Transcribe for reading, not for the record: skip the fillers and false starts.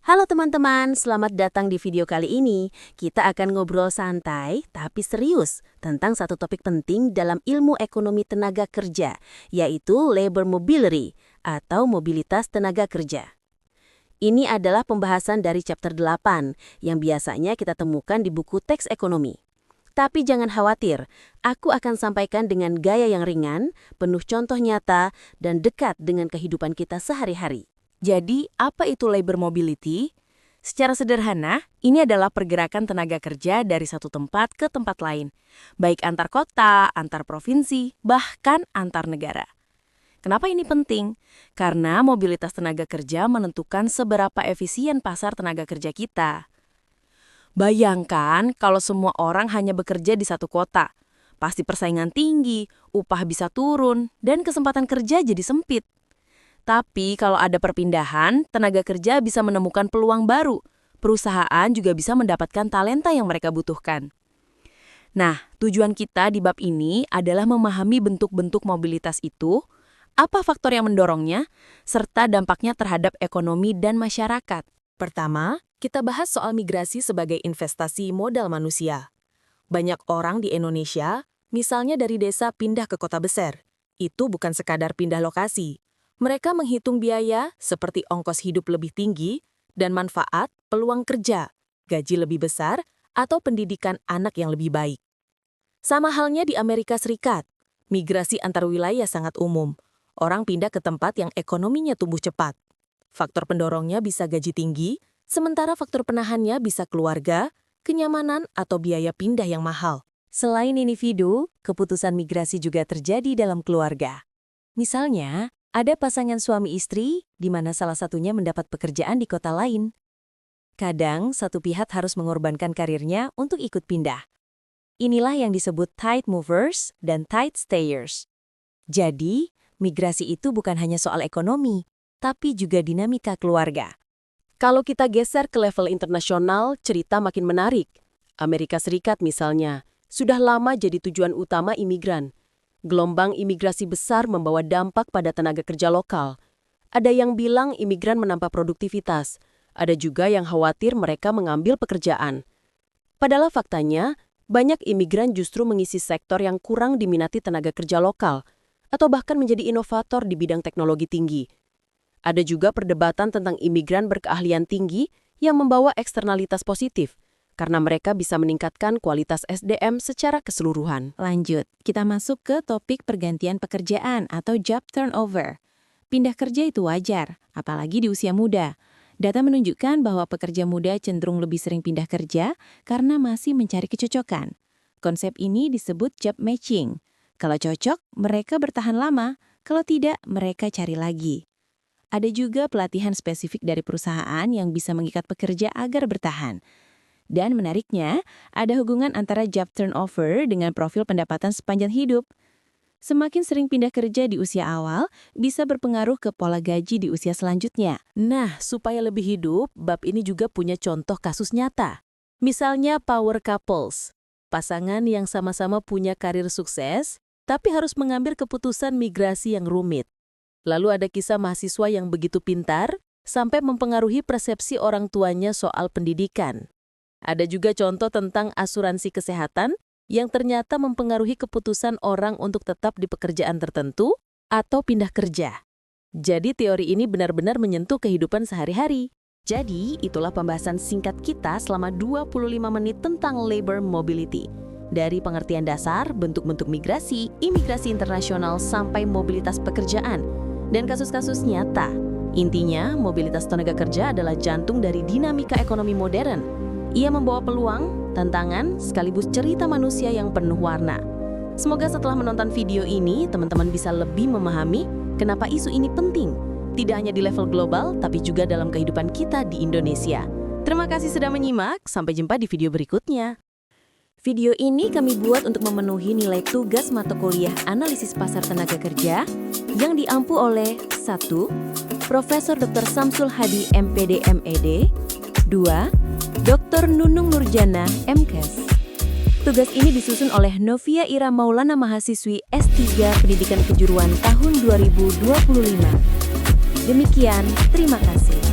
Halo teman-teman, selamat datang di video kali ini. Kita akan ngobrol santai tapi serius tentang satu topik penting dalam ilmu ekonomi tenaga kerja, yaitu labor mobility atau mobilitas tenaga kerja. Ini adalah pembahasan dari chapter 8 yang biasanya kita temukan di buku teks ekonomi. Tapi jangan khawatir, aku akan sampaikan dengan gaya yang ringan, penuh contoh nyata, dan dekat dengan kehidupan kita sehari-hari. Jadi, apa itu labor mobility? Secara sederhana, ini adalah pergerakan tenaga kerja dari satu tempat ke tempat lain, baik antar kota, antar provinsi, bahkan antar negara. Kenapa ini penting? Karena mobilitas tenaga kerja menentukan seberapa efisien pasar tenaga kerja kita. Bayangkan kalau semua orang hanya bekerja di satu kota. Pasti persaingan tinggi, upah bisa turun, dan kesempatan kerja jadi sempit. Tapi kalau ada perpindahan, tenaga kerja bisa menemukan peluang baru. Perusahaan juga bisa mendapatkan talenta yang mereka butuhkan. Nah, tujuan kita di bab ini adalah memahami bentuk-bentuk mobilitas itu, apa faktor yang mendorongnya, serta dampaknya terhadap ekonomi dan masyarakat. Pertama, kita bahas soal migrasi sebagai investasi modal manusia. Banyak orang di Indonesia, misalnya dari desa pindah ke kota besar. Itu bukan sekadar pindah lokasi. Mereka menghitung biaya seperti ongkos hidup lebih tinggi dan manfaat peluang kerja, gaji lebih besar, atau pendidikan anak yang lebih baik. Sama halnya di Amerika Serikat, migrasi antar wilayah sangat umum. Orang pindah ke tempat yang ekonominya tumbuh cepat. Faktor pendorongnya bisa gaji tinggi, sementara faktor penahannya bisa keluarga, kenyamanan, atau biaya pindah yang mahal. Selain individu, keputusan migrasi juga terjadi dalam keluarga. Misalnya, ada pasangan suami istri di mana salah satunya mendapat pekerjaan di kota lain. Kadang, satu pihak harus mengorbankan karirnya untuk ikut pindah. Inilah yang disebut tide movers dan tide stayers. Jadi, migrasi itu bukan hanya soal ekonomi, tapi juga dinamika keluarga. Kalau kita geser ke level internasional, cerita makin menarik. Amerika Serikat misalnya, sudah lama jadi tujuan utama imigran. Gelombang imigrasi besar membawa dampak pada tenaga kerja lokal. Ada yang bilang imigran menambah produktivitas. Ada juga yang khawatir mereka mengambil pekerjaan. Padahal faktanya, banyak imigran justru mengisi sektor yang kurang diminati tenaga kerja lokal, atau bahkan menjadi inovator di bidang teknologi tinggi. Ada juga perdebatan tentang imigran berkeahlian tinggi yang membawa eksternalitas positif, karena mereka bisa meningkatkan kualitas SDM secara keseluruhan. Lanjut, kita masuk ke topik pergantian pekerjaan atau job turnover. Pindah kerja itu wajar, apalagi di usia muda. Data menunjukkan bahwa pekerja muda cenderung lebih sering pindah kerja karena masih mencari kecocokan. Konsep ini disebut job matching. Kalau cocok, mereka bertahan lama. Kalau tidak, mereka cari lagi. Ada juga pelatihan spesifik dari perusahaan yang bisa mengikat pekerja agar bertahan. Dan menariknya, ada hubungan antara job turnover dengan profil pendapatan sepanjang hidup. Semakin sering pindah kerja di usia awal, bisa berpengaruh ke pola gaji di usia selanjutnya. Nah, supaya lebih hidup, bab ini juga punya contoh kasus nyata. Misalnya power couples, pasangan yang sama-sama punya karir sukses, tapi harus mengambil keputusan migrasi yang rumit. Lalu ada kisah mahasiswa yang begitu pintar, sampai mempengaruhi persepsi orang tuanya soal pendidikan. Ada juga contoh tentang asuransi kesehatan yang ternyata mempengaruhi keputusan orang untuk tetap di pekerjaan tertentu atau pindah kerja. Jadi teori ini benar-benar menyentuh kehidupan sehari-hari. Jadi itulah pembahasan singkat kita selama 25 menit tentang labor mobility. Dari pengertian dasar, bentuk-bentuk migrasi, imigrasi internasional, sampai mobilitas pekerjaan, dan kasus-kasus nyata. Intinya, mobilitas tenaga kerja adalah jantung dari dinamika ekonomi modern. Ia membawa peluang, tantangan, sekaligus cerita manusia yang penuh warna. Semoga setelah menonton video ini, teman-teman bisa lebih memahami kenapa isu ini penting. Tidak hanya di level global, tapi juga dalam kehidupan kita di Indonesia. Terima kasih sudah menyimak, sampai jumpa di video berikutnya. Video ini kami buat untuk memenuhi nilai tugas mata kuliah analisis pasar tenaga kerja yang diampu oleh 1. Profesor Dr. Samsul Hadi MPD MED, 2. Dr. Nunung Nurjana MKes. Tugas ini disusun oleh Novia Ira Maulana, mahasiswi S3 Pendidikan Kejuruan tahun 2025. Demikian, terima kasih.